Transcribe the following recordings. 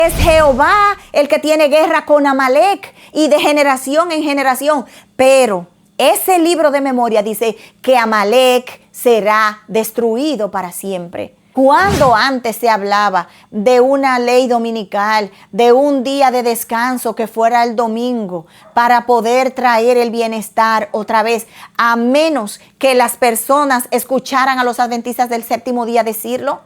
Es Jehová el que tiene guerra con Amalek y de generación en generación. Pero ese libro de memoria dice que Amalek será destruido para siempre. Cuando antes se hablaba de una ley dominical, de un día de descanso que fuera el domingo, para poder traer el bienestar otra vez, a menos que las personas escucharan a los adventistas del séptimo día decirlo.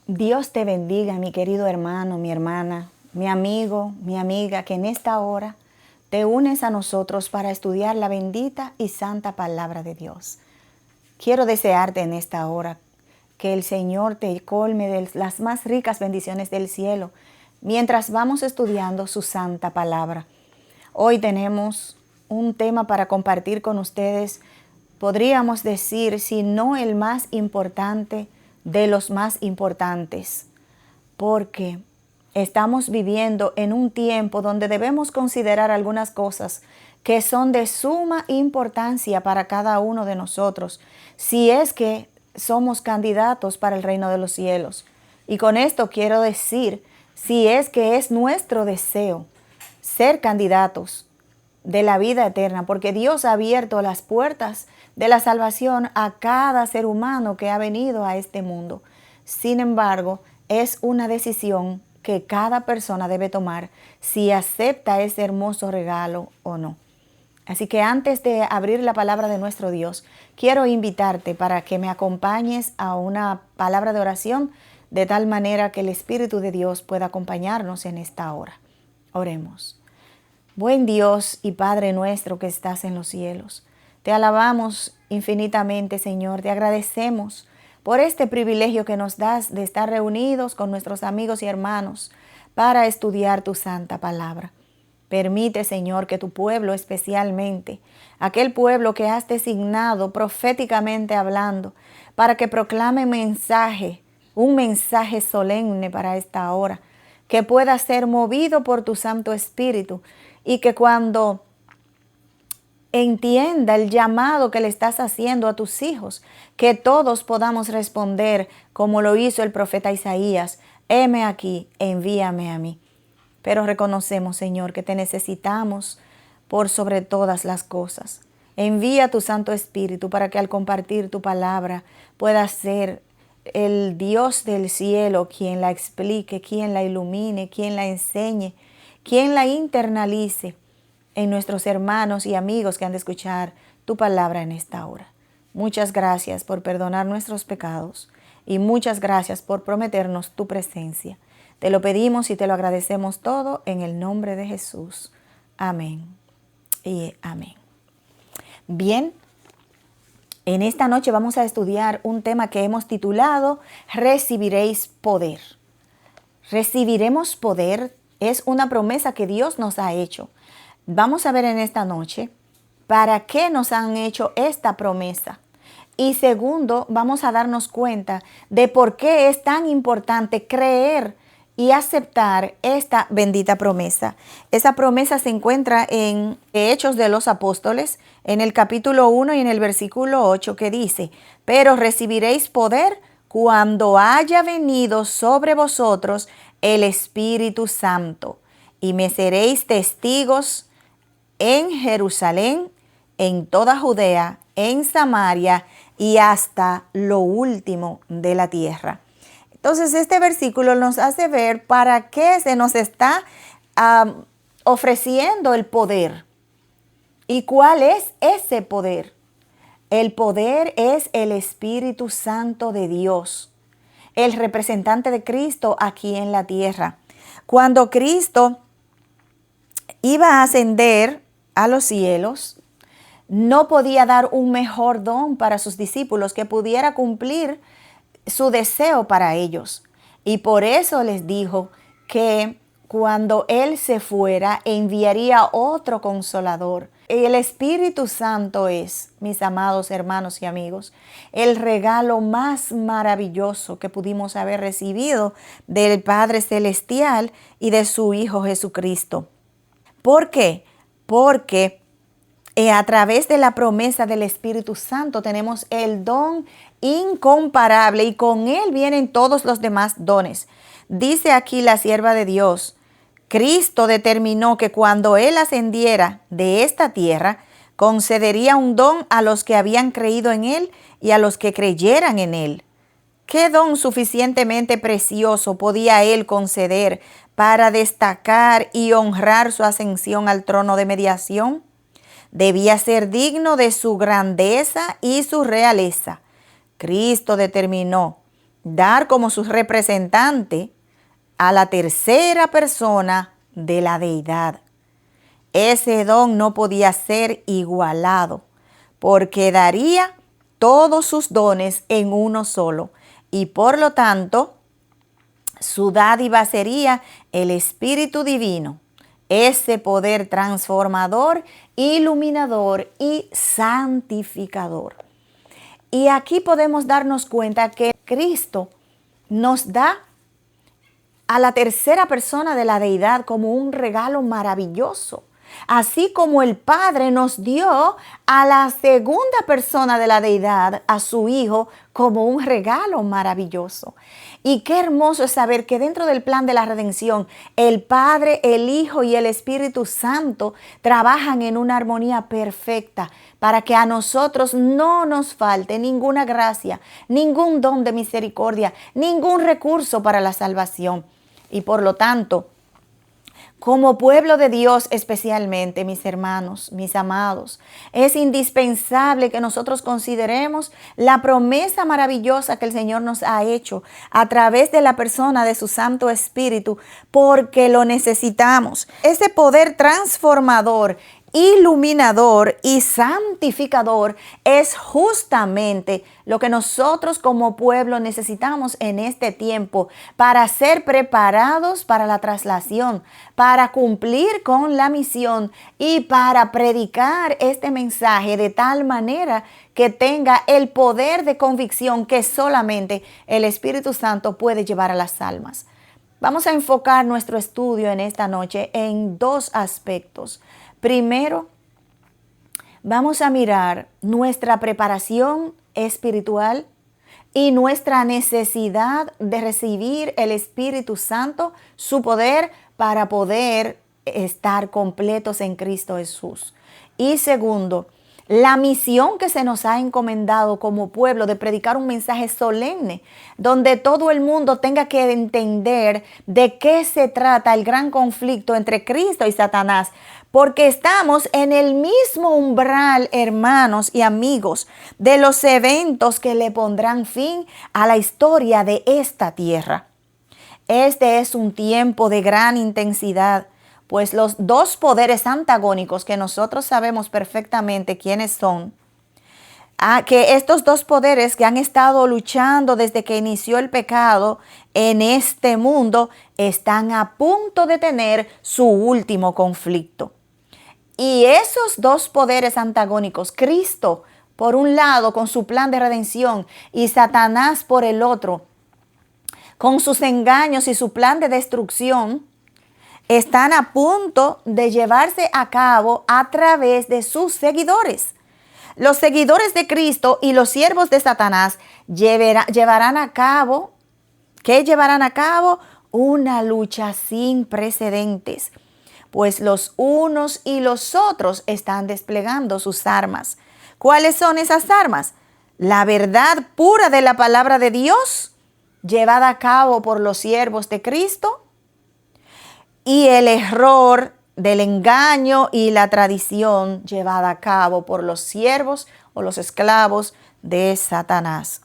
Dios te bendiga, mi querido hermano, mi hermana, mi amigo, mi amiga, que en esta hora te unes a nosotros para estudiar la bendita y santa palabra de Dios. Quiero desearte en esta hora que el Señor te colme de las más ricas bendiciones del cielo mientras vamos estudiando su santa palabra. Hoy tenemos un tema para compartir con ustedes, podríamos decir, si no el más importante de los más importantes, porque estamos viviendo en un tiempo donde debemos considerar algunas cosas que son de suma importancia para cada uno de nosotros, si es que somos candidatos para el reino de los cielos. Y con esto quiero decir, si es que es nuestro deseo ser candidatos de la vida eterna, porque Dios ha abierto las puertas de la salvación a cada ser humano que ha venido a este mundo. Sin embargo, es una decisión que cada persona debe tomar si acepta ese hermoso regalo o no. Así que antes de abrir la palabra de nuestro Dios, quiero invitarte para que me acompañes a una palabra de oración, de tal manera que el Espíritu de Dios pueda acompañarnos en esta hora. Oremos. Buen Dios y Padre nuestro que estás en los cielos, te alabamos infinitamente, Señor, te agradecemos por este privilegio que nos das de estar reunidos con nuestros amigos y hermanos para estudiar tu santa palabra. Permite, Señor, que tu pueblo especialmente, aquel pueblo que has designado proféticamente hablando, para que proclame un mensaje solemne para esta hora, que pueda ser movido por tu Santo Espíritu y que cuando entienda el llamado que le estás haciendo a tus hijos, que todos podamos responder como lo hizo el profeta Isaías: heme aquí, envíame a mí. Pero reconocemos, Señor, que te necesitamos por sobre todas las cosas. Envía tu Santo Espíritu para que al compartir tu palabra pueda ser el Dios del cielo quien la explique, quien la ilumine, quien la enseñe, quien la internalice en nuestros hermanos y amigos que han de escuchar tu palabra en esta hora. Muchas gracias por perdonar nuestros pecados y muchas gracias por prometernos tu presencia. Te lo pedimos y te lo agradecemos todo en el nombre de Jesús. Amén y amén. Bien, en esta noche vamos a estudiar un tema que hemos titulado Recibiréis poder. Recibiremos poder es una promesa que Dios nos ha hecho. Vamos a ver en esta noche para qué nos han hecho esta promesa. Y segundo, vamos a darnos cuenta de por qué es tan importante creer y aceptar esta bendita promesa. Esa promesa se encuentra en Hechos de los Apóstoles, en el capítulo 1 y en el versículo 8, que dice: pero recibiréis poder cuando haya venido sobre vosotros el Espíritu Santo, y me seréis testigos en Jerusalén, en toda Judea, en Samaria y hasta lo último de la tierra. Entonces este versículo nos hace ver para qué se nos está ofreciendo el poder. ¿Y cuál es ese poder? El poder es el Espíritu Santo de Dios, el representante de Cristo aquí en la tierra. Cuando Cristo iba a ascender a los cielos, no podía dar un mejor don para sus discípulos que pudiera cumplir su deseo para ellos. Y por eso les dijo que cuando Él se fuera, enviaría otro consolador, El Espíritu Santo es, mis amados hermanos y amigos, el regalo más maravilloso que pudimos haber recibido del Padre Celestial y de su Hijo Jesucristo. ¿Por qué? Porque a través de la promesa del Espíritu Santo tenemos el don incomparable y con él vienen todos los demás dones. Dice aquí la sierva de Dios: Cristo determinó que cuando Él ascendiera de esta tierra, concedería un don a los que habían creído en Él y a los que creyeran en Él. ¿Qué don suficientemente precioso podía Él conceder para destacar y honrar su ascensión al trono de mediación? Debía ser digno de su grandeza y su realeza. Cristo determinó dar como su representante a la tercera persona de la deidad. Ese don no podía ser igualado, porque daría todos sus dones en uno solo, y por lo tanto, su dádiva sería el Espíritu Divino, ese poder transformador, iluminador y santificador. Y aquí podemos darnos cuenta que Cristo nos da a la tercera persona de la deidad como un regalo maravilloso, así como el Padre nos dio a la segunda persona de la deidad, a su Hijo, como un regalo maravilloso. Y qué hermoso es saber que dentro del plan de la redención, el Padre, el Hijo y el Espíritu Santo trabajan en una armonía perfecta para que a nosotros no nos falte ninguna gracia, ningún don de misericordia, ningún recurso para la salvación. Y por lo tanto, como pueblo de Dios especialmente, mis hermanos, mis amados, es indispensable que nosotros consideremos la promesa maravillosa que el Señor nos ha hecho a través de la persona de su Santo Espíritu, porque lo necesitamos. Ese poder transformador, iluminador y santificador es justamente lo que nosotros como pueblo necesitamos en este tiempo para ser preparados para la traslación, para cumplir con la misión y para predicar este mensaje de tal manera que tenga el poder de convicción que solamente el Espíritu Santo puede llevar a las almas. Vamos a enfocar nuestro estudio en esta noche en dos aspectos. Primero, vamos a mirar nuestra preparación espiritual y nuestra necesidad de recibir el Espíritu Santo, su poder para poder estar completos en Cristo Jesús. Y segundo, la misión que se nos ha encomendado como pueblo de predicar un mensaje solemne, donde todo el mundo tenga que entender de qué se trata el gran conflicto entre Cristo y Satanás, porque estamos en el mismo umbral, hermanos y amigos, de los eventos que le pondrán fin a la historia de esta tierra. Este es un tiempo de gran intensidad, pues los dos poderes antagónicos que nosotros sabemos perfectamente quiénes son, que estos dos poderes que han estado luchando desde que inició el pecado en este mundo, están a punto de tener su último conflicto. Y esos dos poderes antagónicos, Cristo por un lado con su plan de redención y Satanás por el otro, con sus engaños y su plan de destrucción, están a punto de llevarse a cabo a través de sus seguidores. Los seguidores de Cristo y los siervos de Satanás llevarán a cabo una lucha sin precedentes, pues los unos y los otros están desplegando sus armas. ¿Cuáles son esas armas? La verdad pura de la palabra de Dios, llevada a cabo por los siervos de Cristo, y el error del engaño y la tradición llevada a cabo por los siervos o los esclavos de Satanás.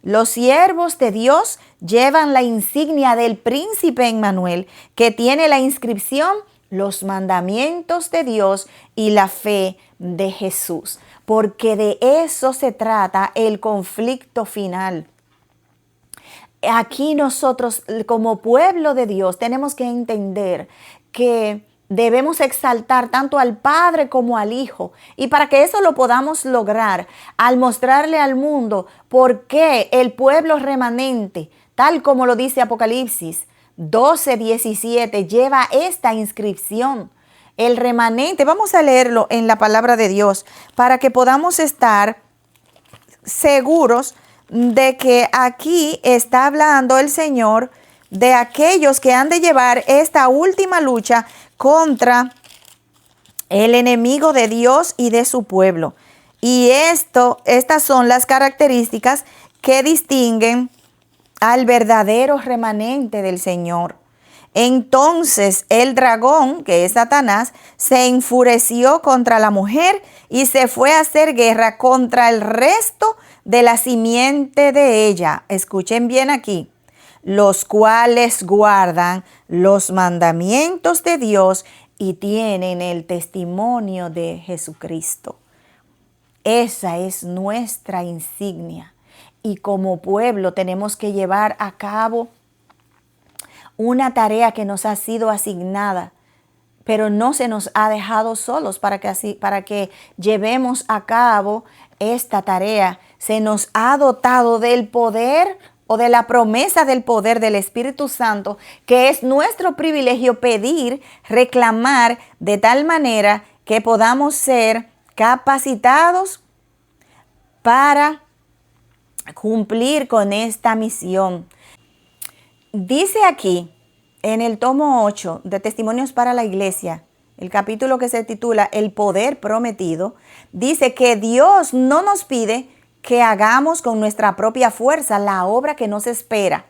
Los siervos de Dios llevan la insignia del príncipe Emmanuel, que tiene la inscripción los mandamientos de Dios y la fe de Jesús, porque de eso se trata el conflicto final. Aquí nosotros como pueblo de Dios tenemos que entender que debemos exaltar tanto al Padre como al Hijo. Y para que eso lo podamos lograr, al mostrarle al mundo por qué el pueblo remanente, tal como lo dice Apocalipsis 12:17, lleva esta inscripción. El remanente, vamos a leerlo en la palabra de Dios para que podamos estar seguros de que aquí está hablando el Señor de aquellos que han de llevar esta última lucha contra el enemigo de Dios y de su pueblo. Y estas son las características que distinguen al verdadero remanente del Señor. Entonces el dragón, que es Satanás, se enfureció contra la mujer y se fue a hacer guerra contra el resto de la simiente de ella. Escuchen bien aquí. Los cuales guardan los mandamientos de Dios y tienen el testimonio de Jesucristo. Esa es nuestra insignia. Y como pueblo tenemos que llevar a cabo una tarea que nos ha sido asignada, pero no se nos ha dejado solos para que llevemos a cabo esta tarea. Se nos ha dotado del poder o de la promesa del poder del Espíritu Santo, que es nuestro privilegio pedir, reclamar, de tal manera que podamos ser capacitados para cumplir con esta misión. Dice aquí, en el tomo 8 de Testimonios para la Iglesia, el capítulo que se titula El Poder Prometido, dice que Dios no nos pide que hagamos con nuestra propia fuerza la obra que nos espera.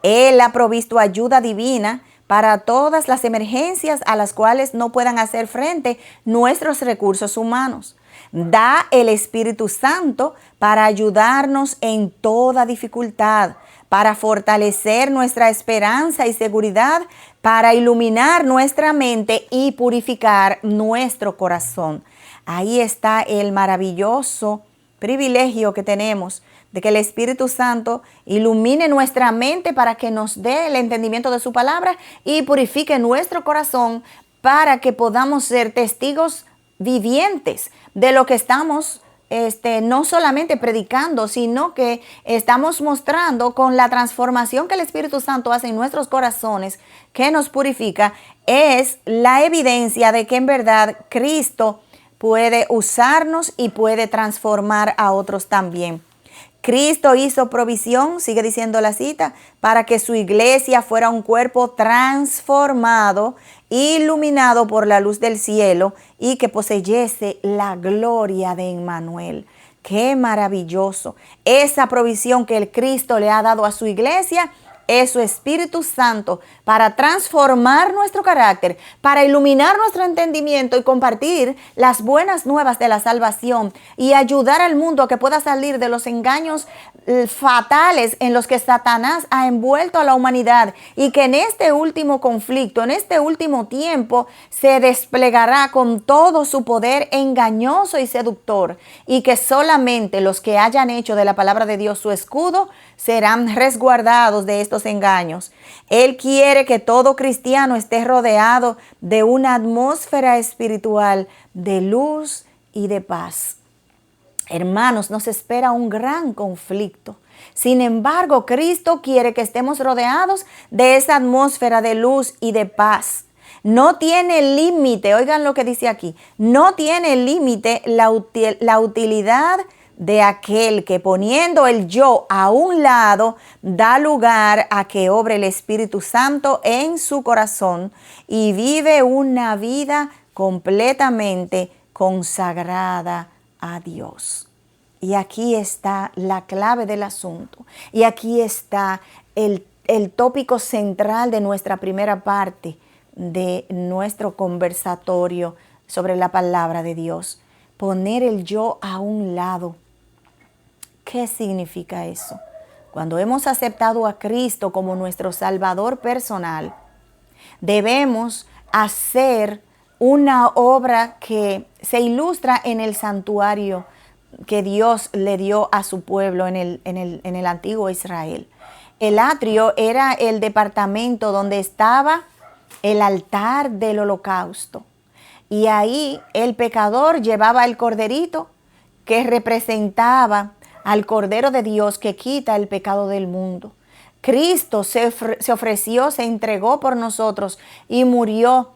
Él ha provisto ayuda divina para todas las emergencias a las cuales no puedan hacer frente nuestros recursos humanos. Da el Espíritu Santo para ayudarnos en toda dificultad, para fortalecer nuestra esperanza y seguridad, para iluminar nuestra mente y purificar nuestro corazón. Ahí está el maravilloso privilegio que tenemos de que el Espíritu Santo ilumine nuestra mente para que nos dé el entendimiento de su palabra y purifique nuestro corazón para que podamos ser testigos vivientes de lo que estamos no solamente predicando, sino que estamos mostrando con la transformación que el Espíritu Santo hace en nuestros corazones, que nos purifica, es la evidencia de que en verdad Cristo puede usarnos y puede transformar a otros también. Cristo hizo provisión, sigue diciendo la cita, para que su iglesia fuera un cuerpo transformado, iluminado por la luz del cielo y que poseyese la gloria de Emmanuel. ¡Qué maravilloso! Esa provisión que el Cristo le ha dado a su iglesia es su Espíritu Santo para transformar nuestro carácter, para iluminar nuestro entendimiento y compartir las buenas nuevas de la salvación y ayudar al mundo a que pueda salir de los engaños fatales en los que Satanás ha envuelto a la humanidad, y que en este último conflicto, en este último tiempo, se desplegará con todo su poder engañoso y seductor, y que solamente los que hayan hecho de la palabra de Dios su escudo serán resguardados de estos engaños. Él quiere que todo cristiano esté rodeado de una atmósfera espiritual de luz y de paz. Hermanos, nos espera un gran conflicto. Sin embargo, Cristo quiere que estemos rodeados de esa atmósfera de luz y de paz. No tiene límite, oigan lo que dice aquí, no tiene límite la utilidad de aquel que, poniendo el yo a un lado, da lugar a que obre el Espíritu Santo en su corazón y vive una vida completamente consagrada a Dios. Y aquí está la clave del asunto. Y aquí está el tópico central de nuestra primera parte de nuestro conversatorio sobre la palabra de Dios. Poner el yo a un lado. ¿Qué significa eso? Cuando hemos aceptado a Cristo como nuestro Salvador personal, debemos hacer una obra que se ilustra en el santuario que Dios le dio a su pueblo en el antiguo Israel. El atrio era el departamento donde estaba el altar del holocausto. Y ahí el pecador llevaba el corderito que representaba al Cordero de Dios que quita el pecado del mundo. Cristo se ofreció, se entregó por nosotros y murió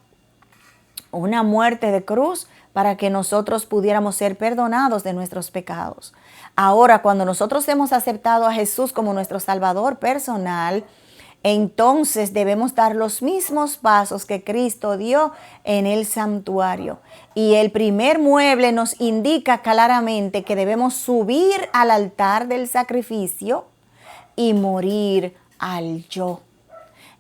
una muerte de cruz para que nosotros pudiéramos ser perdonados de nuestros pecados. Ahora, cuando nosotros hemos aceptado a Jesús como nuestro Salvador personal, entonces debemos dar los mismos pasos que Cristo dio en el santuario. Y el primer mueble nos indica claramente que debemos subir al altar del sacrificio y morir al yo.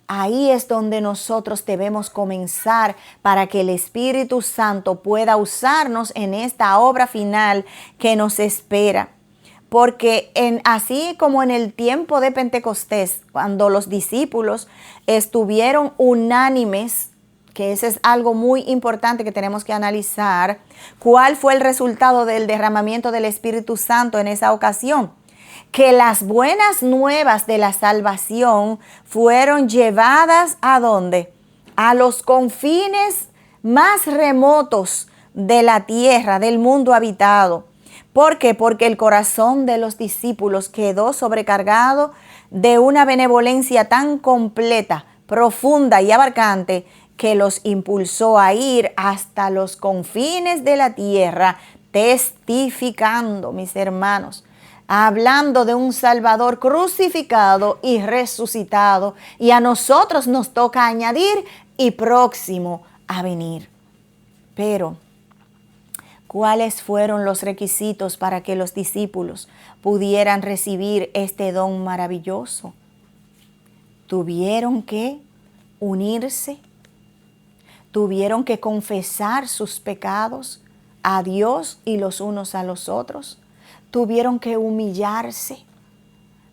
Ahí es donde nosotros debemos comenzar para que el Espíritu Santo pueda usarnos en esta obra final que nos espera. Porque así como en el tiempo de Pentecostés, cuando los discípulos estuvieron unánimes, que ese es algo muy importante que tenemos que analizar, ¿cuál fue el resultado del derramamiento del Espíritu Santo en esa ocasión? Que las buenas nuevas de la salvación fueron llevadas ¿a dónde? A los confines más remotos de la tierra, del mundo habitado. ¿Por qué? Porque el corazón de los discípulos quedó sobrecargado de una benevolencia tan completa, profunda y abarcante que los impulsó a ir hasta los confines de la tierra, testificando, mis hermanos, hablando de un Salvador crucificado y resucitado, y a nosotros nos toca añadir y próximo a venir. Pero ¿cuáles fueron los requisitos para que los discípulos pudieran recibir este don maravilloso? Tuvieron que unirse, tuvieron que confesar sus pecados a Dios y los unos a los otros, tuvieron que humillarse,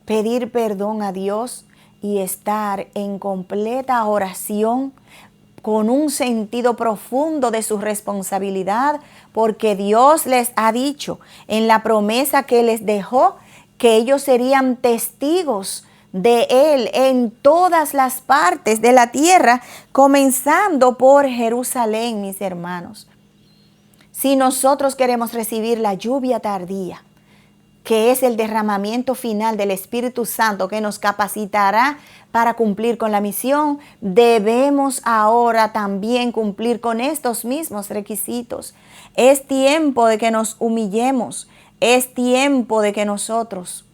pedir perdón a Dios y estar en completa oración con un sentido profundo de su responsabilidad, porque Dios les ha dicho en la promesa que les dejó que ellos serían testigos de Él en todas las partes de la tierra, comenzando por Jerusalén, mis hermanos. Si nosotros queremos recibir la lluvia tardía, que es el derramamiento final del Espíritu Santo que nos capacitará para cumplir con la misión, debemos ahora también cumplir con estos mismos requisitos. Es tiempo de que nos humillemos, es tiempo de que nosotros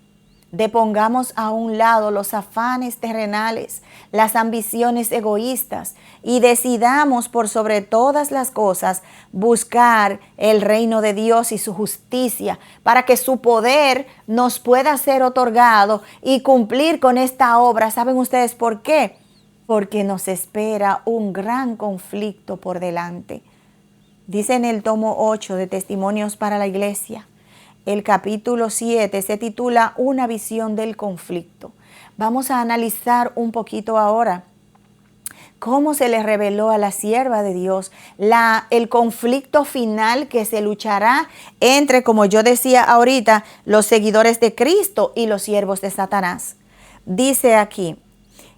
depongamos a un lado los afanes terrenales, las ambiciones egoístas y decidamos por sobre todas las cosas buscar el reino de Dios y su justicia para que su poder nos pueda ser otorgado y cumplir con esta obra. ¿Saben ustedes por qué? Porque nos espera un gran conflicto por delante. Dice en el tomo 8 de Testimonios para la Iglesia, el capítulo 7 se titula Una visión del conflicto. Vamos a analizar un poquito ahora cómo se le reveló a la sierva de Dios el conflicto final que se luchará entre, como yo decía ahorita, los seguidores de Cristo y los siervos de Satanás. Dice aquí: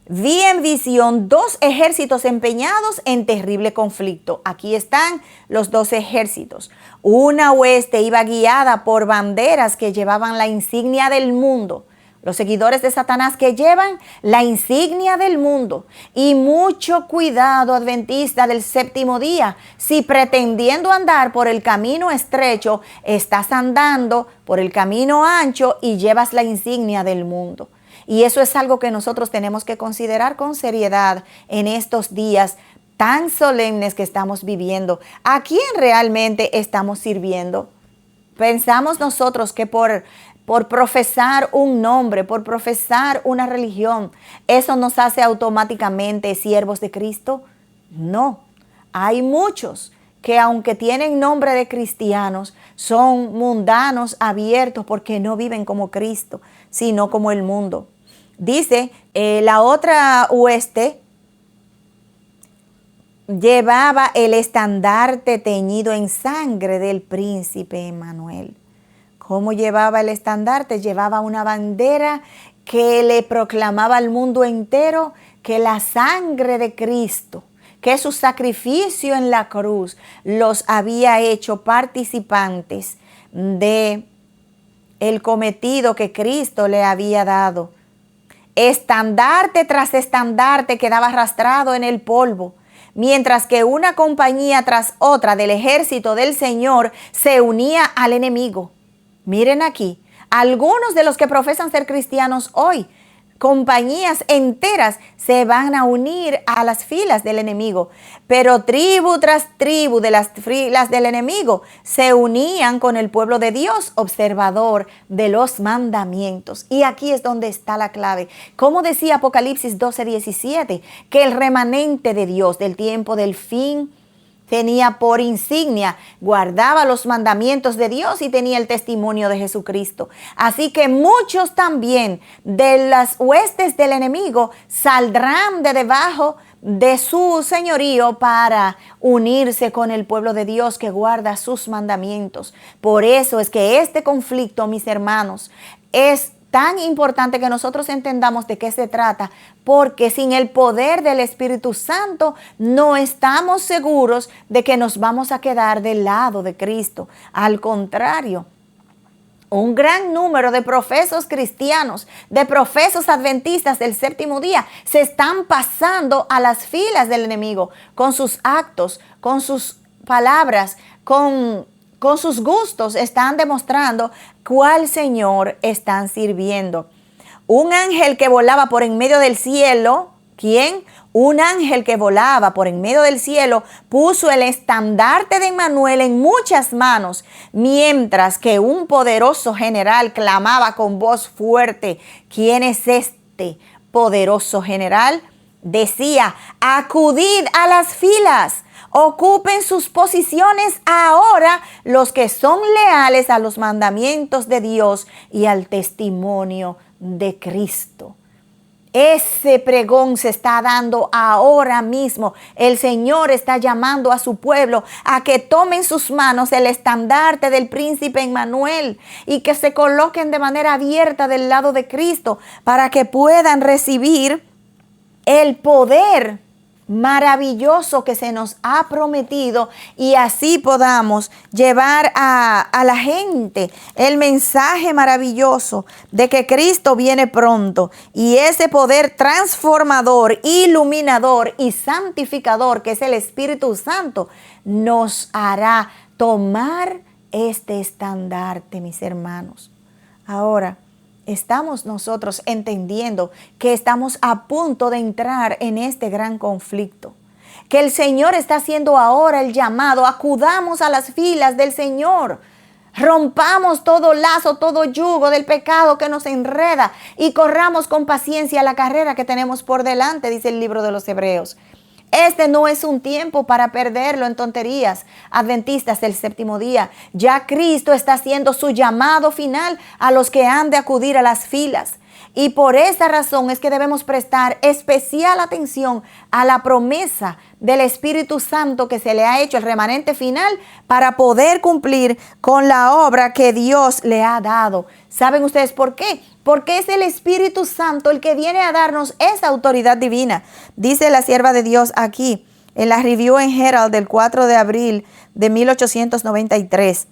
vi en visión 2 ejércitos empeñados en terrible conflicto. Aquí están los 2 ejércitos. Una hueste iba guiada por banderas que llevaban la insignia del mundo. Los seguidores de Satanás que llevan la insignia del mundo. Y mucho cuidado, adventista del séptimo día, si pretendiendo andar por el camino estrecho, estás andando por el camino ancho y llevas la insignia del mundo. Y eso es algo que nosotros tenemos que considerar con seriedad en estos días tan solemnes que estamos viviendo. ¿A quién realmente estamos sirviendo? Pensamos nosotros que por profesar un nombre, por profesar una religión, ¿eso nos hace automáticamente siervos de Cristo? No. Hay muchos que aunque tienen nombre de cristianos, son mundanos abiertos porque no viven como Cristo, sino como el mundo. Dice, la otra hueste llevaba el estandarte teñido en sangre del príncipe Emmanuel. ¿Cómo llevaba el estandarte? Llevaba una bandera que le proclamaba al mundo entero que la sangre de Cristo que su sacrificio en la cruz los había hecho participantes de el cometido que Cristo le había dado. Estandarte tras estandarte quedaba arrastrado en el polvo, mientras que una compañía tras otra del ejército del Señor se unía al enemigo. Miren aquí, algunos de los que profesan ser cristianos hoy, compañías enteras se van a unir a las filas del enemigo, pero tribu tras tribu de las filas del enemigo se unían con el pueblo de Dios, observador de los mandamientos. Y aquí es donde está la clave. Como decía Apocalipsis 12:17, que el remanente de Dios del tiempo del fin tenía por insignia, guardaba los mandamientos de Dios y tenía el testimonio de Jesucristo. Así que muchos también de las huestes del enemigo saldrán de debajo de su señorío para unirse con el pueblo de Dios que guarda sus mandamientos. Por eso es que este conflicto, mis hermanos, es tan importante que nosotros entendamos de qué se trata, porque sin el poder del Espíritu Santo no estamos seguros de que nos vamos a quedar del lado de Cristo. Al contrario, un gran número de profesos cristianos, de profesos adventistas del séptimo día, se están pasando a las filas del enemigo con sus actos, con sus palabras, con sus gustos, están demostrando cuál Señor están sirviendo. Un ángel que volaba por en medio del cielo, ¿quién? Un ángel que volaba por en medio del cielo puso el estandarte de Emmanuel en muchas manos, mientras que un poderoso general clamaba con voz fuerte. ¿Quién es este poderoso general? Decía: acudid a las filas. Ocupen sus posiciones ahora los que son leales a los mandamientos de Dios y al testimonio de Cristo. Ese pregón se está dando ahora mismo. El Señor está llamando a su pueblo a que tomen en sus manos el estandarte del príncipe Emmanuel y que se coloquen de manera abierta del lado de Cristo para que puedan recibir el poder maravilloso que se nos ha prometido y así podamos llevar a la gente el mensaje maravilloso de que Cristo viene pronto, y ese poder transformador, iluminador y santificador que es el Espíritu Santo nos hará tomar este estandarte, mis hermanos. Ahora, estamos nosotros entendiendo que estamos a punto de entrar en este gran conflicto, que el Señor está haciendo ahora el llamado: acudamos a las filas del Señor, rompamos todo lazo, todo yugo del pecado que nos enreda y corramos con paciencia la carrera que tenemos por delante, dice el libro de los Hebreos. Este no es un tiempo para perderlo en tonterías, adventistas del séptimo día. Ya Cristo está haciendo su llamado final a los que han de acudir a las filas. Y por esa razón es que debemos prestar especial atención a la promesa del Espíritu Santo que se le ha hecho al remanente final para poder cumplir con la obra que Dios le ha dado. ¿Saben ustedes por qué? Porque es el Espíritu Santo el que viene a darnos esa autoridad divina. Dice la sierva de Dios aquí en la Review and Herald del 4 de abril de 1893.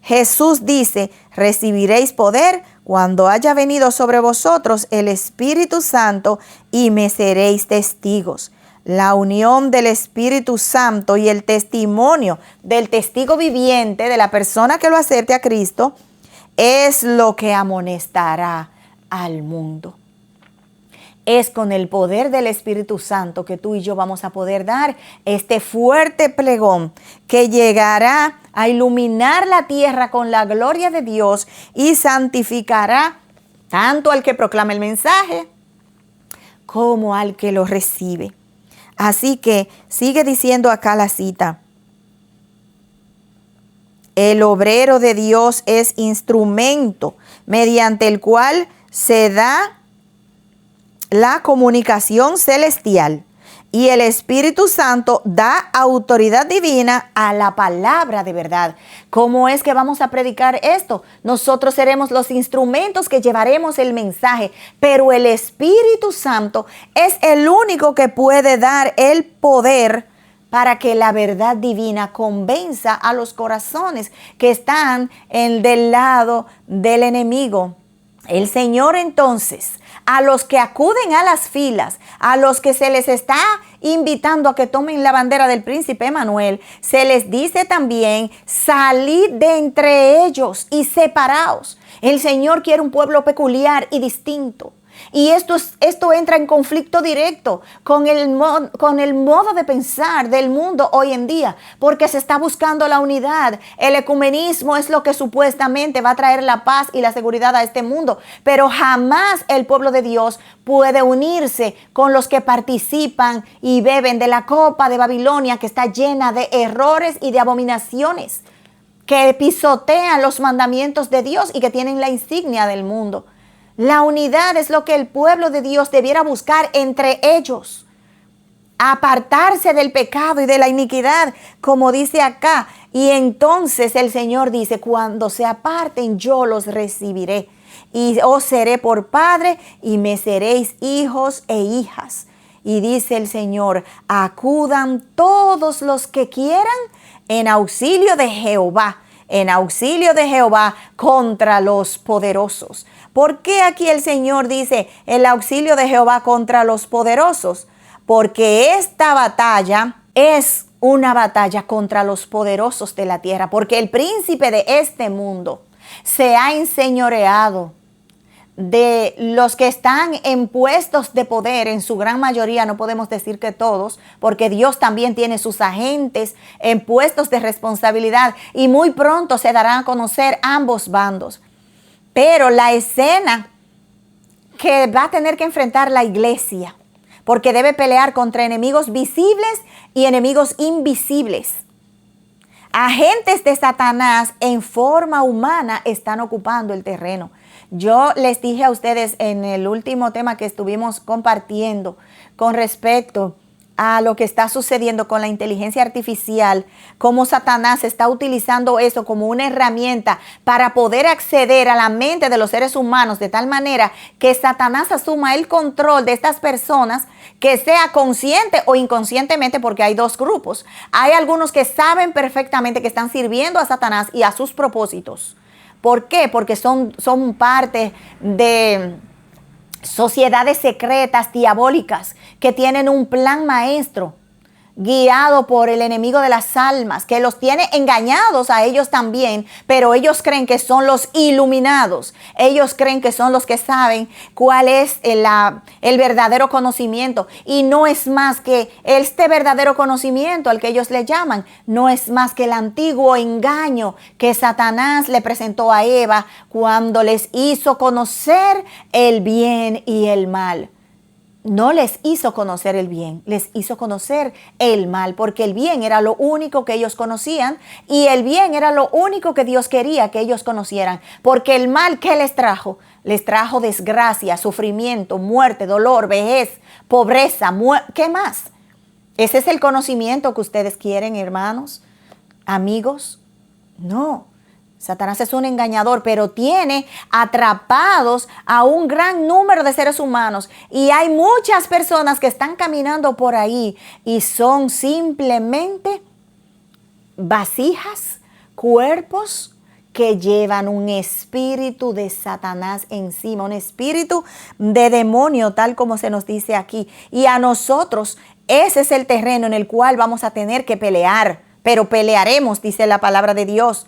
Jesús dice: recibiréis poder cuando haya venido sobre vosotros el Espíritu Santo y me seréis testigos. La unión del Espíritu Santo y el testimonio del testigo viviente de la persona que lo acepte a Cristo es lo que amonestará al mundo. Es con el poder del Espíritu Santo que tú y yo vamos a poder dar este fuerte pregón que llegará a iluminar la tierra con la gloria de Dios y santificará tanto al que proclama el mensaje como al que lo recibe. Así que sigue diciendo acá la cita: el obrero de Dios es instrumento mediante el cual se da la comunicación celestial, y el Espíritu Santo da autoridad divina a la palabra de verdad. ¿Cómo es que vamos a predicar esto? Nosotros seremos los instrumentos que llevaremos el mensaje, pero el Espíritu Santo es el único que puede dar el poder para que la verdad divina convenza a los corazones que están del lado del enemigo. El Señor entonces, a los que acuden a las filas, a los que se les está invitando a que tomen la bandera del príncipe Emanuel, se les dice también: salid de entre ellos y separaos. El Señor quiere un pueblo peculiar y distinto. Y esto entra en conflicto directo con el modo de pensar del mundo hoy en día, porque se está buscando la unidad. El ecumenismo es lo que supuestamente va a traer la paz y la seguridad a este mundo, pero jamás el pueblo de Dios puede unirse con los que participan y beben de la copa de Babilonia, que está llena de errores y de abominaciones, que pisotean los mandamientos de Dios y que tienen la insignia del mundo. La unidad es lo que el pueblo de Dios debiera buscar entre ellos. Apartarse del pecado y de la iniquidad, como dice acá. Y entonces el Señor dice: cuando se aparten, yo los recibiré. Y os seré por padre y me seréis hijos e hijas. Y dice el Señor: acudan todos los que quieran en auxilio de Jehová. En auxilio de Jehová contra los poderosos. ¿Por qué aquí el Señor dice el auxilio de Jehová contra los poderosos? Porque esta batalla es una batalla contra los poderosos de la tierra, porque el príncipe de este mundo se ha enseñoreado de los que están en puestos de poder, en su gran mayoría, no podemos decir que todos, porque Dios también tiene sus agentes en puestos de responsabilidad y muy pronto se darán a conocer ambos bandos. Pero la escena que va a tener que enfrentar la iglesia, porque debe pelear contra enemigos visibles y enemigos invisibles. Agentes de Satanás en forma humana están ocupando el terreno. Yo les dije a ustedes en el último tema que estuvimos compartiendo con respecto a lo que está sucediendo con la inteligencia artificial, cómo Satanás está utilizando eso como una herramienta para poder acceder a la mente de los seres humanos de tal manera que Satanás asuma el control de estas personas, que sea consciente o inconscientemente, porque hay dos grupos. Hay algunos que saben perfectamente que están sirviendo a Satanás y a sus propósitos. ¿Por qué? Porque son parte de sociedades secretas, diabólicas, que tienen un plan maestro guiado por el enemigo de las almas, que los tiene engañados a ellos también, pero ellos creen que son los iluminados. Ellos creen que son los que saben cuál es el verdadero conocimiento. Y no es más que este verdadero conocimiento al que ellos le llaman, no es más que el antiguo engaño que Satanás le presentó a Eva cuando les hizo conocer el bien y el mal. No les hizo conocer el bien, les hizo conocer el mal, porque el bien era lo único que ellos conocían y el bien era lo único que Dios quería que ellos conocieran. Porque el mal, ¿qué les trajo? Les trajo desgracia, sufrimiento, muerte, dolor, vejez, pobreza, ¿qué más? ¿Ese es el conocimiento que ustedes quieren, hermanos, amigos? No. Satanás es un engañador, pero tiene atrapados a un gran número de seres humanos. Y hay muchas personas que están caminando por ahí y son simplemente vasijas, cuerpos que llevan un espíritu de Satanás encima, un espíritu de demonio, tal como se nos dice aquí. Y a nosotros, ese es el terreno en el cual vamos a tener que pelear, pero pelearemos, dice la palabra de Dios.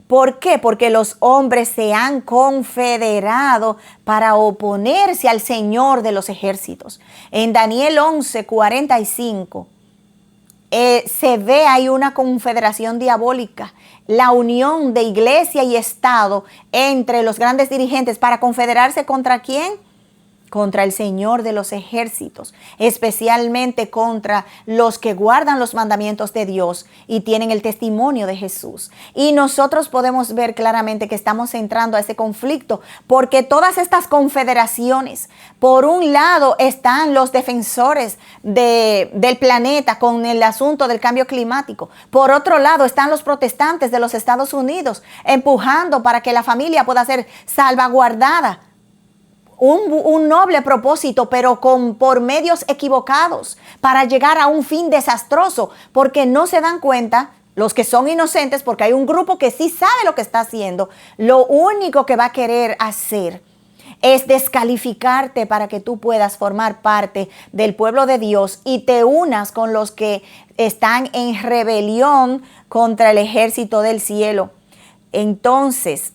¿Por qué? Porque los hombres se han confederado para oponerse al Señor de los ejércitos. En Daniel 11:45 se ve ahí una confederación diabólica, la unión de iglesia y Estado entre los grandes dirigentes para confederarse ¿contra quién? Contra el Señor de los ejércitos, especialmente contra los que guardan los mandamientos de Dios y tienen el testimonio de Jesús. Y nosotros podemos ver claramente que estamos entrando a ese conflicto, porque todas estas confederaciones, por un lado están los defensores del planeta con el asunto del cambio climático. Por otro lado están los protestantes de los Estados Unidos empujando para que la familia pueda ser salvaguardada. un noble propósito, pero por medios equivocados, para llegar a un fin desastroso, porque no se dan cuenta los que son inocentes, porque hay un grupo que sí sabe lo que está haciendo. Lo único que va a querer hacer es descalificarte para que tú puedas formar parte del pueblo de Dios y te unas con los que están en rebelión contra el ejército del cielo. Entonces,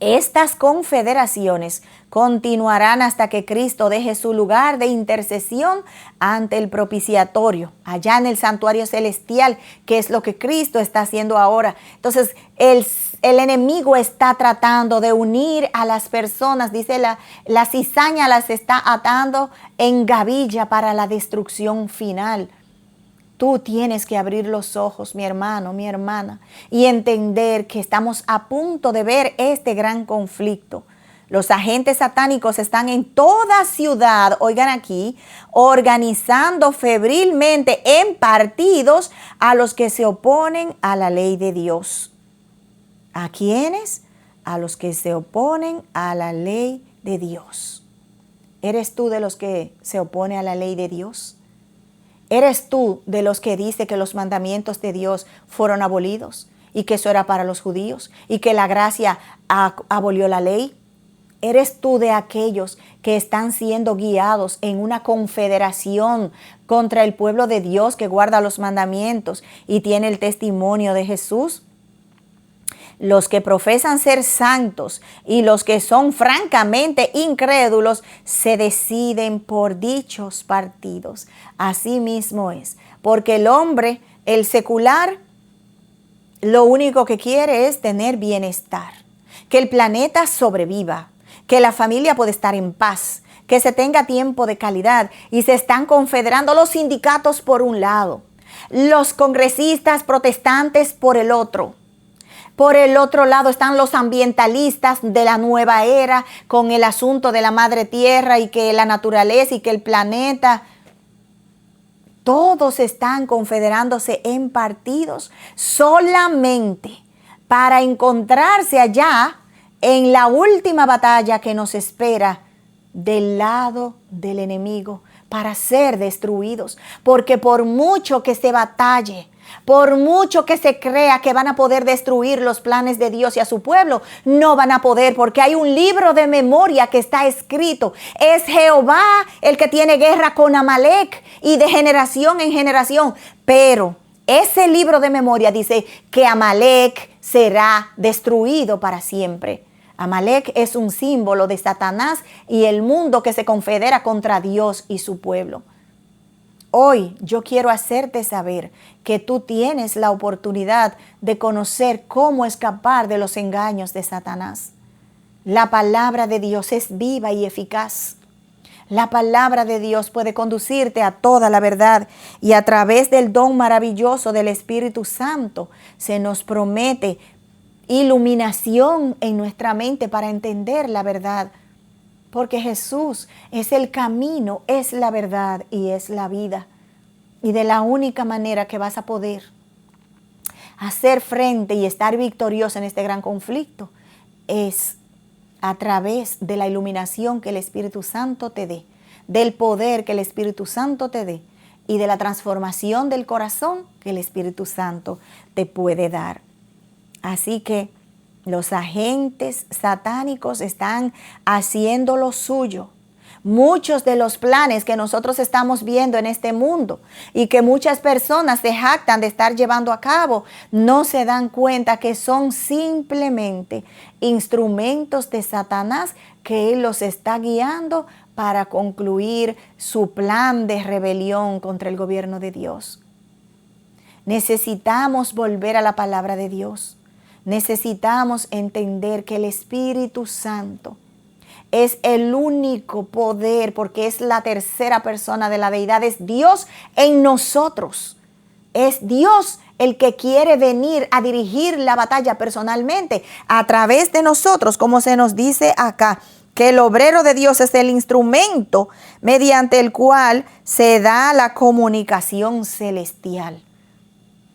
estas confederaciones continuarán hasta que Cristo deje su lugar de intercesión ante el propiciatorio, allá en el santuario celestial, que es lo que Cristo está haciendo ahora. Entonces, el enemigo está tratando de unir a las personas, dice la cizaña las está atando en gavilla para la destrucción final. Tú tienes que abrir los ojos, mi hermano, mi hermana, y entender que estamos a punto de ver este gran conflicto. Los agentes satánicos están en toda ciudad, oigan aquí, organizando febrilmente en partidos a los que se oponen a la ley de Dios. ¿A quiénes? A los que se oponen a la ley de Dios. ¿Eres tú de los que se opone a la ley de Dios? ¿Eres tú de los que dice que los mandamientos de Dios fueron abolidos y que eso era para los judíos y que la gracia abolió la ley? ¿Eres tú de aquellos que están siendo guiados en una confederación contra el pueblo de Dios que guarda los mandamientos y tiene el testimonio de Jesús? Los que profesan ser santos y los que son francamente incrédulos se deciden por dichos partidos. Así mismo es, porque el hombre, el secular, lo único que quiere es tener bienestar, que el planeta sobreviva, que la familia pueda estar en paz, que se tenga tiempo de calidad, y se están confederando los sindicatos por un lado, los congresistas protestantes por el otro. Por el otro lado están los ambientalistas de la nueva era con el asunto de la madre tierra y que la naturaleza y que el planeta. Todos están confederándose en partidos solamente para encontrarse allá en la última batalla que nos espera del lado del enemigo para ser destruidos. Porque por mucho que se batalle, por mucho que se crea que van a poder destruir los planes de Dios y a su pueblo, no van a poder, porque hay un libro de memoria que está escrito. Es Jehová el que tiene guerra con Amalek y de generación en generación. Pero ese libro de memoria dice que Amalek será destruido para siempre. Amalek es un símbolo de Satanás y el mundo que se confedera contra Dios y su pueblo. Hoy yo quiero hacerte saber que tú tienes la oportunidad de conocer cómo escapar de los engaños de Satanás. La palabra de Dios es viva y eficaz. La palabra de Dios puede conducirte a toda la verdad y a través del don maravilloso del Espíritu Santo se nos promete iluminación en nuestra mente para entender la verdad. Porque Jesús es el camino, es la verdad y es la vida. Y de la única manera que vas a poder hacer frente y estar victorioso en este gran conflicto es a través de la iluminación que el Espíritu Santo te dé, del poder que el Espíritu Santo te dé y de la transformación del corazón que el Espíritu Santo te puede dar. Así que los agentes satánicos están haciendo lo suyo. Muchos de los planes que nosotros estamos viendo en este mundo y que muchas personas se jactan de estar llevando a cabo, no se dan cuenta que son simplemente instrumentos de Satanás que él los está guiando para concluir su plan de rebelión contra el gobierno de Dios. Necesitamos volver a la palabra de Dios. Necesitamos entender que el Espíritu Santo es el único poder, porque es la tercera persona de la deidad, es Dios en nosotros. Es Dios el que quiere venir a dirigir la batalla personalmente a través de nosotros, como se nos dice acá, que el obrero de Dios es el instrumento mediante el cual se da la comunicación celestial.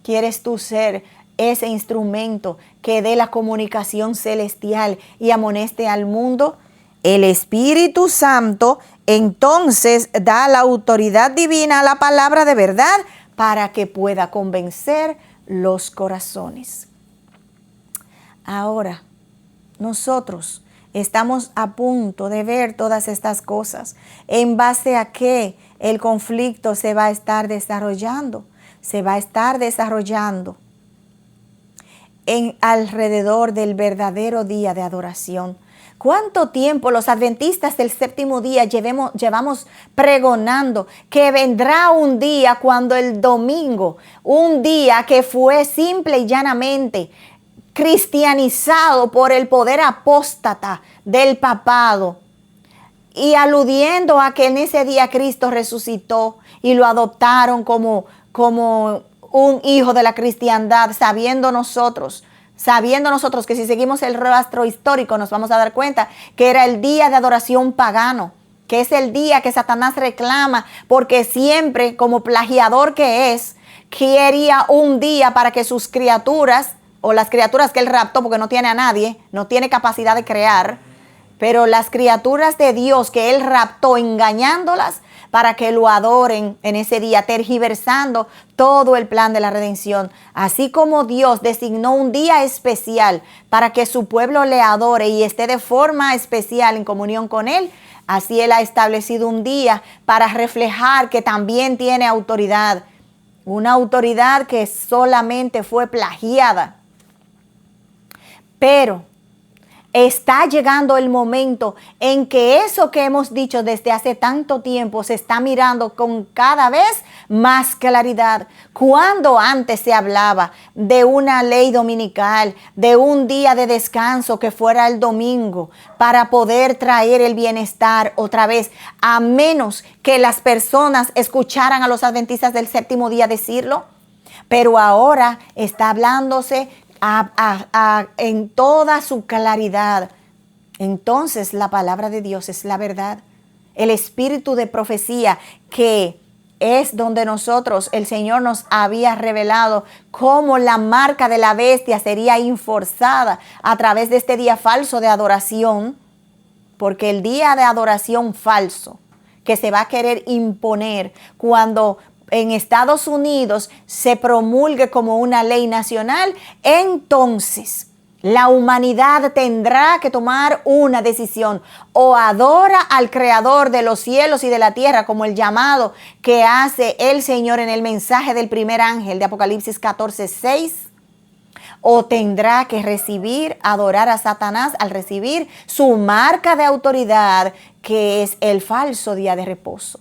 ¿Quieres tú ser ese instrumento que dé la comunicación celestial y amoneste al mundo? El Espíritu Santo entonces da la autoridad divina a la palabra de verdad para que pueda convencer los corazones. Ahora, nosotros estamos a punto de ver todas estas cosas. ¿En base a qué el conflicto se va a estar desarrollando? Se va a estar desarrollando alrededor del verdadero día de adoración. ¿Cuánto tiempo los adventistas del séptimo día llevamos pregonando que vendrá un día cuando el domingo, un día que fue simple y llanamente cristianizado por el poder apóstata del papado, y aludiendo a que en ese día Cristo resucitó y lo adoptaron como un hijo de la cristiandad, sabiendo nosotros que si seguimos el rastro histórico nos vamos a dar cuenta que era el día de adoración pagano, que es el día que Satanás reclama, porque siempre, como plagiador que es, quería un día para que sus criaturas, o las criaturas que él raptó, porque no tiene a nadie, no tiene capacidad de crear, pero las criaturas de Dios que él raptó, engañándolas para que lo adoren en ese día, tergiversando todo el plan de la redención. Así como Dios designó un día especial para que su pueblo le adore y esté de forma especial en comunión con él, así él ha establecido un día para reflejar que también tiene autoridad, una autoridad que solamente fue plagiada. Pero está llegando el momento en que eso que hemos dicho desde hace tanto tiempo se está mirando con cada vez más claridad. Cuando antes se hablaba de una ley dominical, de un día de descanso que fuera el domingo, para poder traer el bienestar otra vez, a menos que las personas escucharan a los adventistas del séptimo día decirlo. Pero ahora está hablándose en toda su claridad. Entonces la palabra de Dios es la verdad. El espíritu de profecía, que es donde el Señor nos había revelado cómo la marca de la bestia sería enforzada a través de este día falso de adoración, porque el día de adoración falso que se va a querer imponer cuando en Estados Unidos se promulgue como una ley nacional, entonces la humanidad tendrá que tomar una decisión: o adora al Creador de los cielos y de la tierra, como el llamado que hace el Señor en el mensaje del primer ángel de Apocalipsis 14:6, o tendrá que adorar a Satanás al recibir su marca de autoridad, que es el falso día de reposo.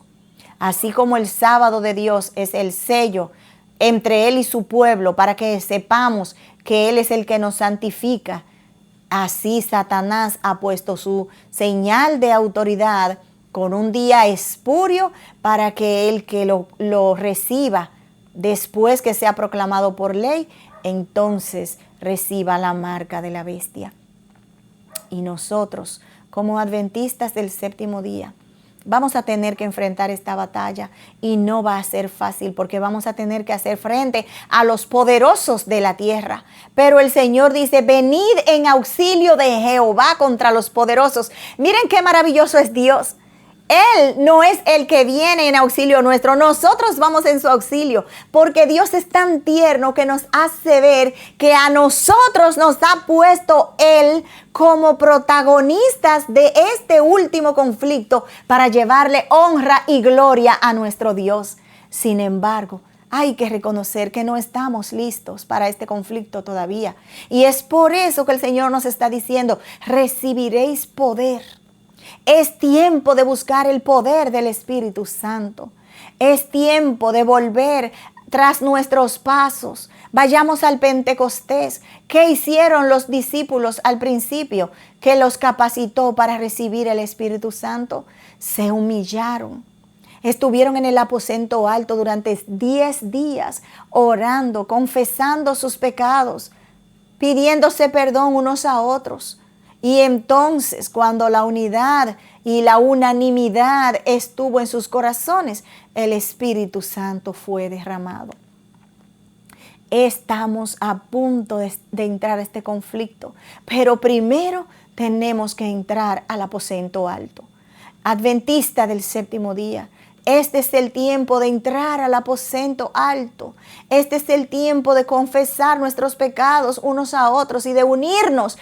Así como el sábado de Dios es el sello entre Él y su pueblo para que sepamos que Él es el que nos santifica, así Satanás ha puesto su señal de autoridad con un día espurio para que el que lo reciba después que sea proclamado por ley, entonces reciba la marca de la bestia. Y nosotros, como adventistas del séptimo día, vamos a tener que enfrentar esta batalla, y no va a ser fácil, porque vamos a tener que hacer frente a los poderosos de la tierra. Pero el Señor dice: venid en auxilio de Jehová contra los poderosos. Miren qué maravilloso es Dios. Él no es el que viene en auxilio nuestro, nosotros vamos en su auxilio, porque Dios es tan tierno que nos hace ver que a nosotros nos ha puesto Él como protagonistas de este último conflicto para llevarle honra y gloria a nuestro Dios. Sin embargo, hay que reconocer que no estamos listos para este conflicto todavía, y es por eso que el Señor nos está diciendo: recibiréis poder. Es tiempo de buscar el poder del Espíritu Santo. Es tiempo de volver tras nuestros pasos. Vayamos al Pentecostés. ¿Qué hicieron los discípulos al principio que los capacitó para recibir el Espíritu Santo? Se humillaron. Estuvieron en el aposento alto durante 10 días, orando, confesando sus pecados, pidiéndose perdón unos a otros. Y entonces, cuando la unidad y la unanimidad estuvo en sus corazones, el Espíritu Santo fue derramado. Estamos a punto de entrar a este conflicto, pero primero tenemos que entrar al aposento alto. Adventista del séptimo día, este es el tiempo de entrar al aposento alto. Este es el tiempo de confesar nuestros pecados unos a otros y de unirnos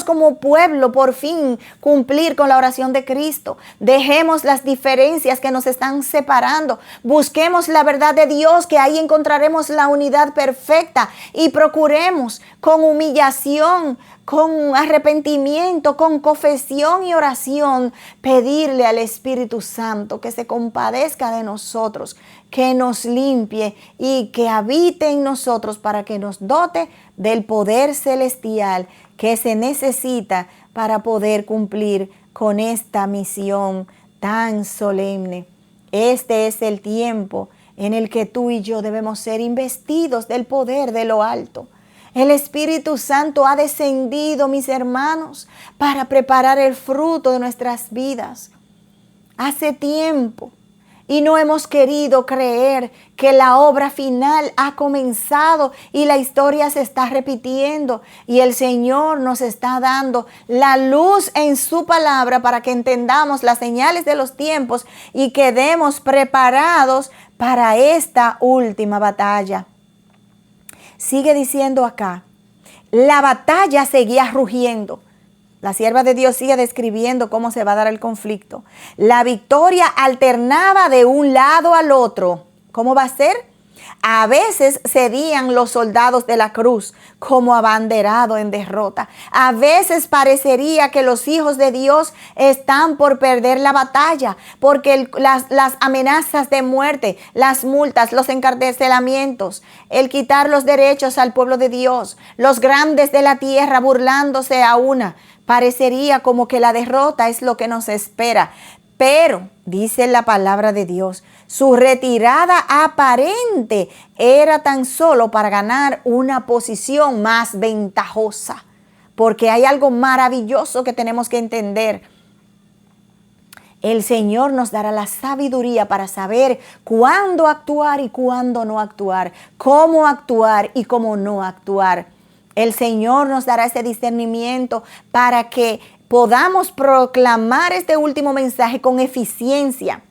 como pueblo, por fin cumplir con la oración de Cristo. Dejemos las diferencias que nos están separando. Busquemos la verdad de Dios, que ahí encontraremos la unidad perfecta, y procuremos con humillación, con arrepentimiento, con confesión y oración, pedirle al Espíritu Santo que se compadezca de nosotros, que nos limpie y que habite en nosotros para que nos dote del poder celestial que se necesita para poder cumplir con esta misión tan solemne. Este es el tiempo en el que tú y yo debemos ser investidos del poder de lo alto. El Espíritu Santo ha descendido, mis hermanos, para preparar el fruto de nuestras vidas. Hace tiempo, y no hemos querido creer que la obra final ha comenzado y la historia se está repitiendo, y el Señor nos está dando la luz en su palabra para que entendamos las señales de los tiempos y quedemos preparados para esta última batalla. Sigue diciendo acá, la batalla seguía rugiendo. La sierva de Dios sigue describiendo cómo se va a dar el conflicto. La victoria alternaba de un lado al otro. ¿Cómo va a ser? A veces cedían los soldados de la cruz como abanderado en derrota. A veces parecería que los hijos de Dios están por perder la batalla, porque las amenazas de muerte, las multas, los encarcelamientos, el quitar los derechos al pueblo de Dios, los grandes de la tierra burlándose a una, parecería como que la derrota es lo que nos espera. Pero, dice la palabra de Dios, su retirada aparente era tan solo para ganar una posición más ventajosa. Porque hay algo maravilloso que tenemos que entender. El Señor nos dará la sabiduría para saber cuándo actuar y cuándo no actuar, cómo actuar y cómo no actuar. El Señor nos dará ese discernimiento para que podamos proclamar este último mensaje con eficiencia.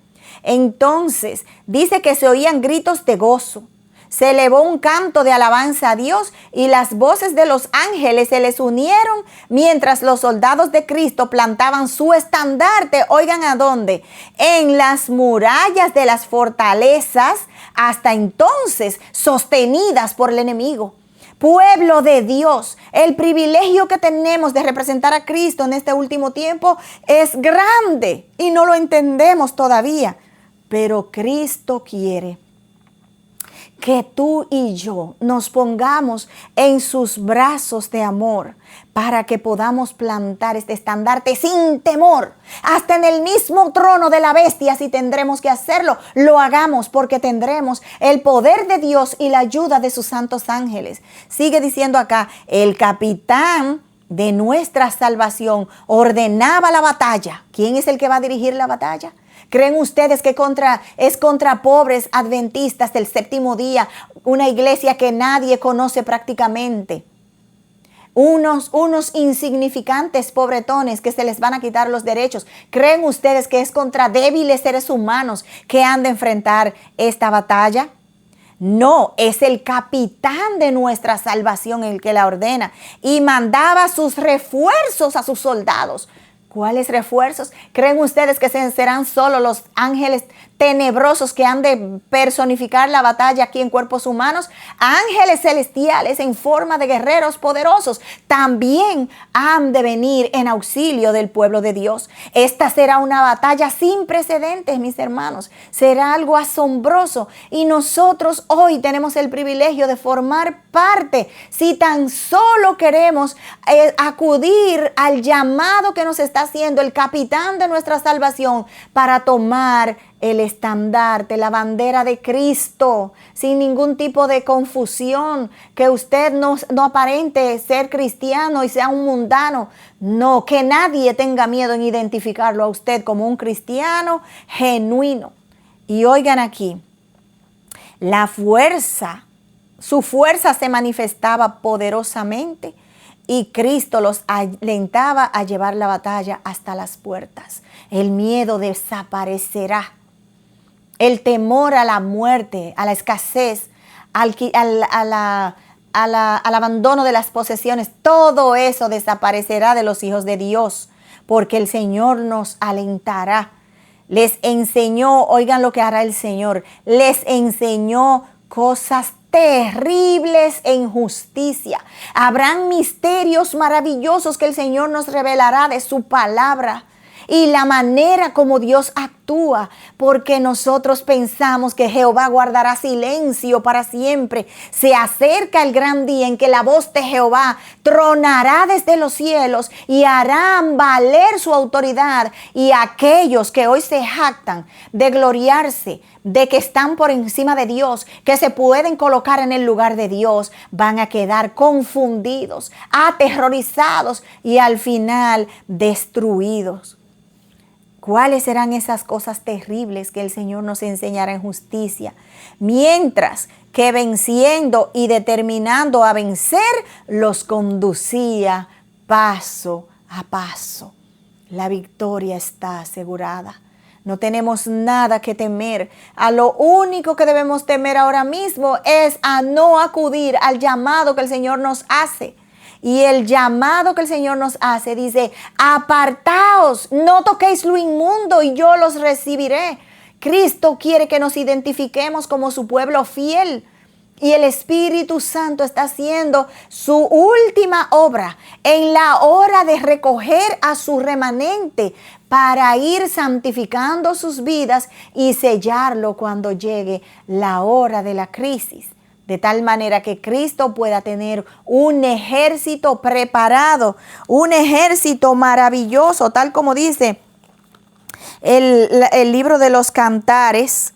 Entonces, dice que se oían gritos de gozo. Se elevó un canto de alabanza a Dios y las voces de los ángeles se les unieron mientras los soldados de Cristo plantaban su estandarte. Oigan a dónde. En las murallas de las fortalezas, hasta entonces sostenidas por el enemigo. Pueblo de Dios, el privilegio que tenemos de representar a Cristo en este último tiempo es grande y no lo entendemos todavía. Pero Cristo quiere que tú y yo nos pongamos en sus brazos de amor para que podamos plantar este estandarte sin temor. Hasta en el mismo trono de la bestia, si tendremos que hacerlo, lo hagamos, porque tendremos el poder de Dios y la ayuda de sus santos ángeles. Sigue diciendo acá, el capitán de nuestra salvación ordenaba la batalla. ¿Quién es el que va a dirigir la batalla? ¿Creen ustedes que es contra pobres adventistas del séptimo día, una iglesia que nadie conoce prácticamente? Unos insignificantes pobretones que se les van a quitar los derechos. ¿Creen ustedes que es contra débiles seres humanos que han de enfrentar esta batalla? No, es el capitán de nuestra salvación el que la ordena y mandaba sus refuerzos a sus soldados. ¿Cuáles refuerzos? ¿Creen ustedes que serán solo los ángeles tenebrosos que han de personificar la batalla aquí en cuerpos humanos? Ángeles celestiales en forma de guerreros poderosos también han de venir en auxilio del pueblo de Dios. Esta será una batalla sin precedentes, mis hermanos. Será algo asombroso y nosotros hoy tenemos el privilegio de formar parte, si tan solo queremos acudir al llamado que nos está haciendo el capitán de nuestra salvación para tomar el estandarte, la bandera de Cristo, sin ningún tipo de confusión, que usted no aparente ser cristiano y sea un mundano. No, que nadie tenga miedo en identificarlo a usted como un cristiano genuino. Y oigan aquí, su fuerza se manifestaba poderosamente y Cristo los alentaba a llevar la batalla hasta las puertas. El miedo desaparecerá. El temor a la muerte, a la escasez, al abandono de las posesiones, todo eso desaparecerá de los hijos de Dios, porque el Señor nos alentará. Les enseñó, oigan lo que hará el Señor, les enseñó cosas terribles en justicia. Habrán misterios maravillosos que el Señor nos revelará de su palabra. Y la manera como Dios actúa, porque nosotros pensamos que Jehová guardará silencio para siempre. Se acerca el gran día en que la voz de Jehová tronará desde los cielos y harán valer su autoridad. Y aquellos que hoy se jactan de gloriarse, de que están por encima de Dios, que se pueden colocar en el lugar de Dios, van a quedar confundidos, aterrorizados y al final destruidos. ¿Cuáles serán esas cosas terribles que el Señor nos enseñará en justicia? Mientras que venciendo y determinando a vencer, los conducía paso a paso. La victoria está asegurada. No tenemos nada que temer. A lo único que debemos temer ahora mismo es a no acudir al llamado que el Señor nos hace. Y el llamado que el Señor nos hace dice, apartaos, no toquéis lo inmundo y yo los recibiré. Cristo quiere que nos identifiquemos como su pueblo fiel. Y el Espíritu Santo está haciendo su última obra en la hora de recoger a su remanente para ir santificando sus vidas y sellarlo cuando llegue la hora de la crisis. De tal manera que Cristo pueda tener un ejército preparado, un ejército maravilloso, tal como dice el libro de los Cantares.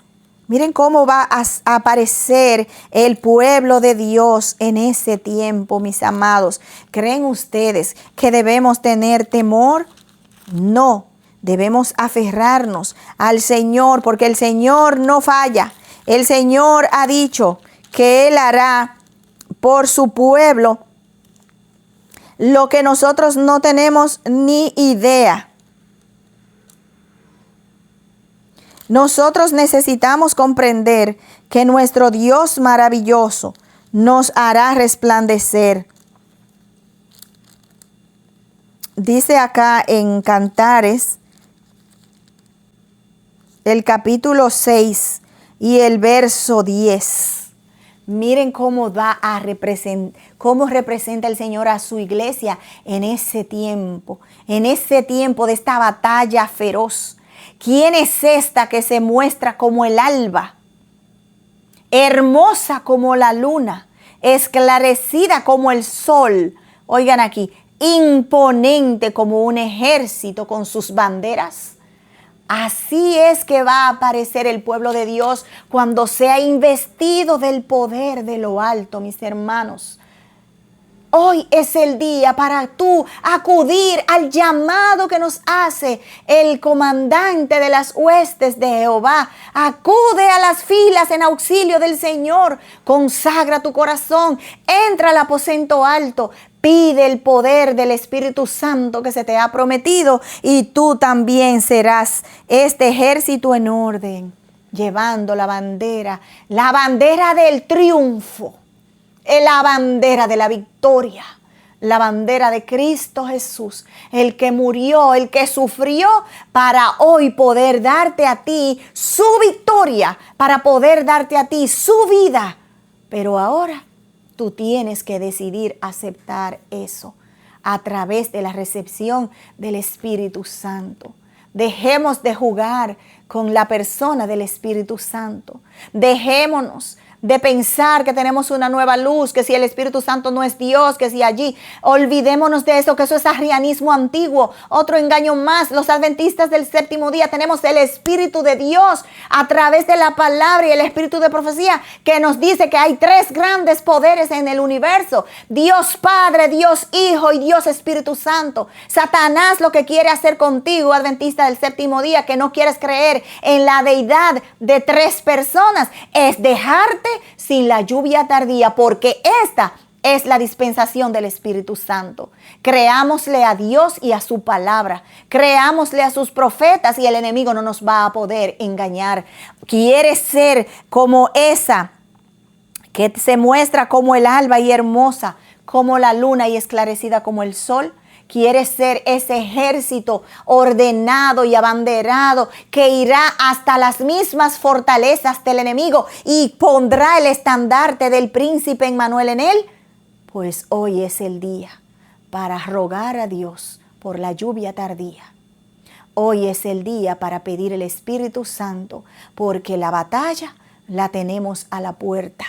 Miren cómo va a aparecer el pueblo de Dios en ese tiempo, mis amados. ¿Creen ustedes que debemos tener temor? No, debemos aferrarnos al Señor, porque el Señor no falla. El Señor ha dicho que Él hará por su pueblo lo que nosotros no tenemos ni idea. Nosotros necesitamos comprender que nuestro Dios maravilloso nos hará resplandecer. Dice acá en Cantares, el capítulo 6 y el verso 10. Miren cómo cómo representa el Señor a su iglesia en ese tiempo de esta batalla feroz. ¿Quién es esta que se muestra como el alba, hermosa como la luna, esclarecida como el sol? Oigan aquí, imponente como un ejército con sus banderas. Así es que va a aparecer el pueblo de Dios cuando sea investido del poder de lo alto, mis hermanos. Hoy es el día para tú acudir al llamado que nos hace el comandante de las huestes de Jehová. Acude a las filas en auxilio del Señor. Consagra tu corazón. Entra al aposento alto. Pide el poder del Espíritu Santo que se te ha prometido y tú también serás este ejército en orden, llevando la bandera del triunfo. La bandera de la victoria, la bandera de Cristo Jesús, el que murió, el que sufrió para hoy poder darte a ti su victoria, para poder darte a ti su vida. Pero ahora tú tienes que decidir aceptar eso a través de la recepción del Espíritu Santo. Dejemos de jugar con la persona del Espíritu Santo. Dejémonos de pensar que tenemos una nueva luz, que si el Espíritu Santo no es Dios, que si allí, olvidémonos de eso, que eso es arrianismo antiguo, otro engaño más. Los adventistas del séptimo día tenemos el Espíritu de Dios a través de la palabra y el Espíritu de profecía que nos dice que hay tres grandes poderes en el universo: Dios Padre, Dios Hijo y Dios Espíritu Santo. Satanás lo que quiere hacer contigo, adventista del séptimo día, que no quieres creer en la deidad de tres personas, es dejarte sin la lluvia tardía, porque esta es la dispensación del Espíritu Santo. Creámosle a Dios y a su palabra. Creámosle a sus profetas y el enemigo no nos va a poder engañar. ¿Quieres ser como esa que se muestra como el alba y hermosa, como la luna y esclarecida como el sol? ¿Quieres ser ese ejército ordenado y abanderado que irá hasta las mismas fortalezas del enemigo y pondrá el estandarte del príncipe Emmanuel en él? Pues hoy es el día para rogar a Dios por la lluvia tardía. Hoy es el día para pedir el Espíritu Santo, porque la batalla la tenemos a la puerta.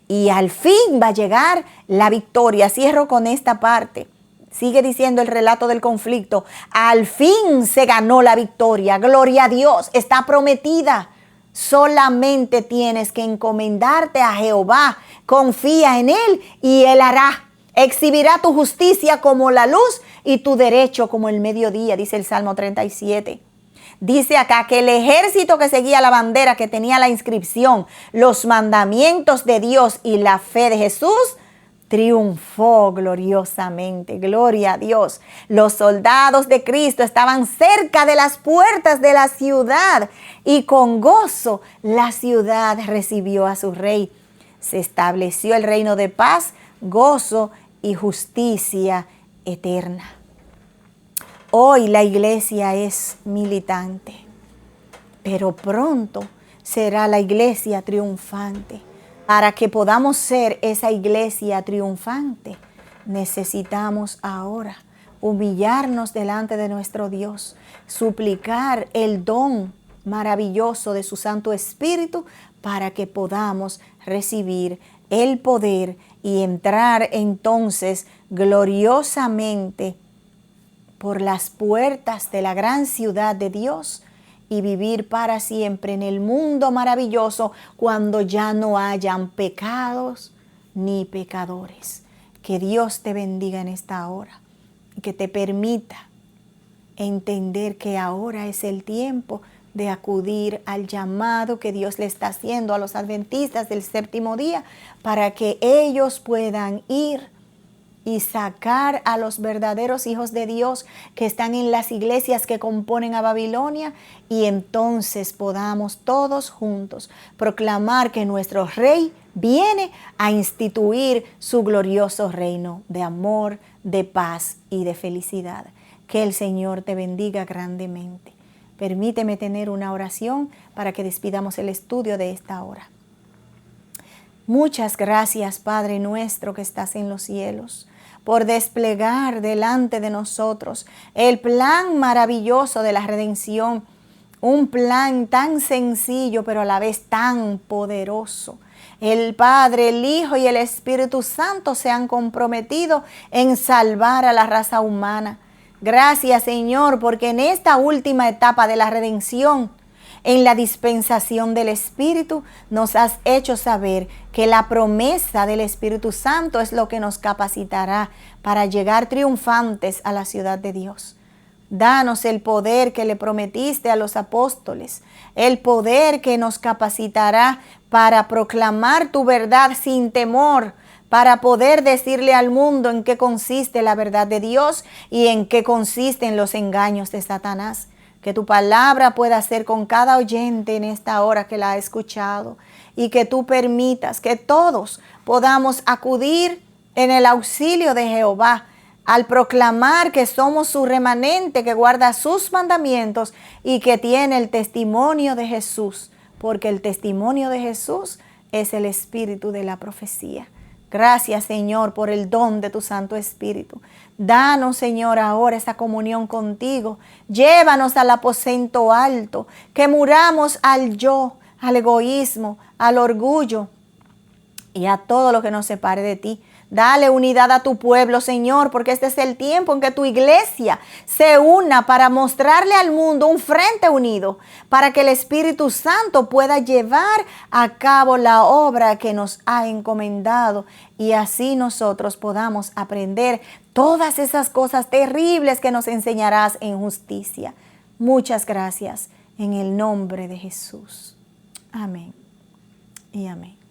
Y al fin va a llegar la victoria. Cierro con esta parte. Sigue diciendo el relato del conflicto. Al fin se ganó la victoria. Gloria a Dios. Está prometida. Solamente tienes que encomendarte a Jehová. Confía en Él y Él hará. Exhibirá tu justicia como la luz y tu derecho como el mediodía, dice el Salmo 37. Dice acá que el ejército que seguía la bandera, que tenía la inscripción, los mandamientos de Dios y la fe de Jesús, triunfó gloriosamente. Gloria a Dios. Los soldados de Cristo estaban cerca de las puertas de la ciudad y con gozo la ciudad recibió a su rey. Se estableció el reino de paz, gozo y justicia eterna. Hoy la iglesia es militante, pero pronto será la iglesia triunfante. Para que podamos ser esa iglesia triunfante, necesitamos ahora humillarnos delante de nuestro Dios, suplicar el don maravilloso de su Santo Espíritu para que podamos recibir el poder y entrar entonces gloriosamente por las puertas de la gran ciudad de Dios y vivir para siempre en el mundo maravilloso cuando ya no hayan pecados ni pecadores. Que Dios te bendiga en esta hora y que te permita entender que ahora es el tiempo de acudir al llamado que Dios le está haciendo a los adventistas del séptimo día para que ellos puedan ir y sacar a los verdaderos hijos de Dios que están en las iglesias que componen a Babilonia y entonces podamos todos juntos proclamar que nuestro Rey viene a instituir su glorioso reino de amor, de paz y de felicidad. Que el Señor te bendiga grandemente. Permíteme tener una oración para que despidamos el estudio de esta hora. Muchas gracias, Padre nuestro que estás en los cielos, por desplegar delante de nosotros el plan maravilloso de la redención, un plan tan sencillo pero a la vez tan poderoso. El Padre, el Hijo y el Espíritu Santo se han comprometido en salvar a la raza humana. Gracias, Señor, porque en esta última etapa de la redención, en la dispensación del Espíritu, nos has hecho saber que la promesa del Espíritu Santo es lo que nos capacitará para llegar triunfantes a la ciudad de Dios. Danos el poder que le prometiste a los apóstoles, el poder que nos capacitará para proclamar tu verdad sin temor, para poder decirle al mundo en qué consiste la verdad de Dios y en qué consisten los engaños de Satanás. Que tu palabra pueda ser con cada oyente en esta hora que la ha escuchado y que tú permitas que todos podamos acudir en el auxilio de Jehová al proclamar que somos su remanente que guarda sus mandamientos y que tiene el testimonio de Jesús, porque el testimonio de Jesús es el espíritu de la profecía. Gracias, Señor, por el don de tu Santo Espíritu. Danos, Señor, ahora esa comunión contigo. Llévanos al aposento alto, que muramos al yo, al egoísmo, al orgullo y a todo lo que nos separe de ti. Dale unidad a tu pueblo, Señor, porque este es el tiempo en que tu iglesia se una para mostrarle al mundo un frente unido, para que el Espíritu Santo pueda llevar a cabo la obra que nos ha encomendado y así nosotros podamos aprender todas esas cosas terribles que nos enseñarás en justicia. Muchas gracias en el nombre de Jesús. Amén y amén.